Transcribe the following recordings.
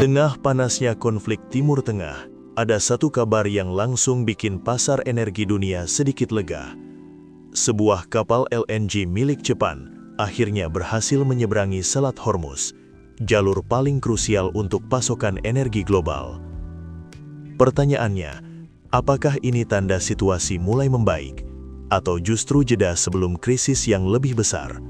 Tengah panasnya konflik Timur Tengah, ada satu kabar yang langsung bikin pasar energi dunia sedikit lega. Sebuah kapal LNG milik Jepang akhirnya berhasil menyeberangi Selat Hormuz, jalur paling krusial untuk pasokan energi global. Pertanyaannya, apakah ini tanda situasi mulai membaik, atau justru jeda sebelum krisis yang lebih besar?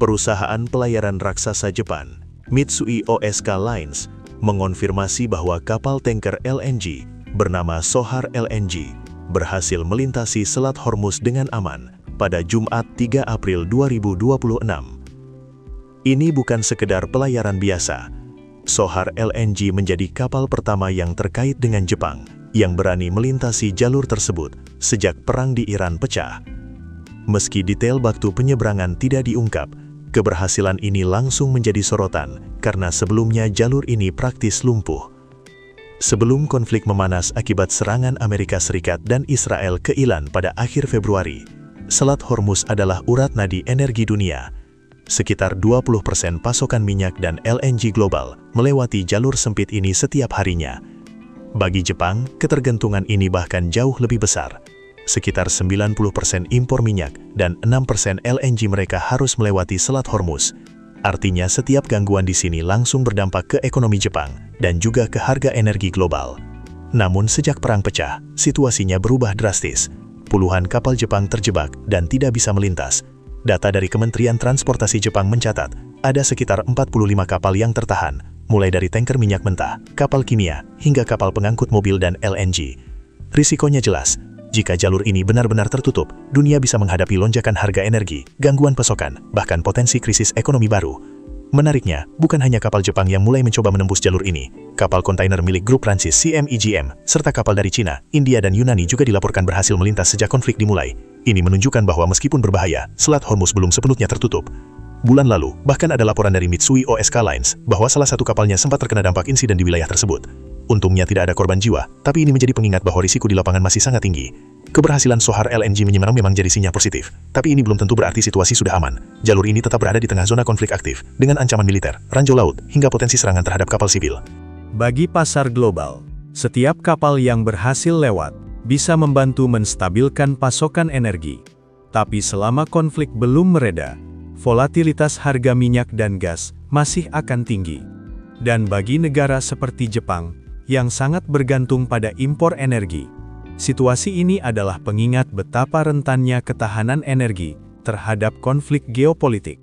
Perusahaan pelayaran raksasa Jepang, Mitsui O.S.K. Lines, mengonfirmasi bahwa kapal tanker LNG bernama Sohar LNG berhasil melintasi Selat Hormuz dengan aman pada Jumat 3 April 2026. Ini bukan sekedar pelayaran biasa. Sohar LNG menjadi kapal pertama yang terkait dengan Jepang yang berani melintasi jalur tersebut sejak perang di Iran pecah. Meski detail waktu penyeberangan tidak diungkap, keberhasilan ini langsung menjadi sorotan karena sebelumnya jalur ini praktis lumpuh. Sebelum konflik memanas akibat serangan Amerika Serikat dan Israel ke Iran pada akhir Februari, Selat Hormuz adalah urat nadi energi dunia. Sekitar 20% pasokan minyak dan LNG global melewati jalur sempit ini setiap harinya. Bagi Jepang, ketergantungan ini bahkan jauh lebih besar. Sekitar 90% impor minyak dan 6% LNG mereka harus melewati Selat Hormuz. Artinya setiap gangguan di sini langsung berdampak ke ekonomi Jepang dan juga ke harga energi global. Namun sejak perang pecah, situasinya berubah drastis. Puluhan kapal Jepang terjebak dan tidak bisa melintas. Data dari Kementerian Transportasi Jepang mencatat, ada sekitar 45 kapal yang tertahan, mulai dari tanker minyak mentah, kapal kimia, hingga kapal pengangkut mobil dan LNG. Risikonya jelas. Jika jalur ini benar-benar tertutup, dunia bisa menghadapi lonjakan harga energi, gangguan pasokan, bahkan potensi krisis ekonomi baru. Menariknya, bukan hanya kapal Jepang yang mulai mencoba menembus jalur ini. Kapal kontainer milik grup Prancis CMEGM, serta kapal dari Cina, India dan Yunani juga dilaporkan berhasil melintas sejak konflik dimulai. Ini menunjukkan bahwa meskipun berbahaya, Selat Hormuz belum sepenuhnya tertutup. Bulan lalu, bahkan ada laporan dari Mitsui O.S.K. Lines bahwa salah satu kapalnya sempat terkena dampak insiden di wilayah tersebut. Untungnya tidak ada korban jiwa, tapi ini menjadi pengingat bahwa risiko di lapangan masih sangat tinggi. Keberhasilan Sohar LNG menyeberang memang jadi sinyal positif, tapi ini belum tentu berarti situasi sudah aman. Jalur ini tetap berada di tengah zona konflik aktif, dengan ancaman militer, ranjau laut, hingga potensi serangan terhadap kapal sipil. Bagi pasar global, setiap kapal yang berhasil lewat bisa membantu menstabilkan pasokan energi. Tapi selama konflik belum mereda, volatilitas harga minyak dan gas masih akan tinggi. Dan bagi negara seperti Jepang, yang sangat bergantung pada impor energi, situasi ini adalah pengingat betapa rentannya ketahanan energi terhadap konflik geopolitik.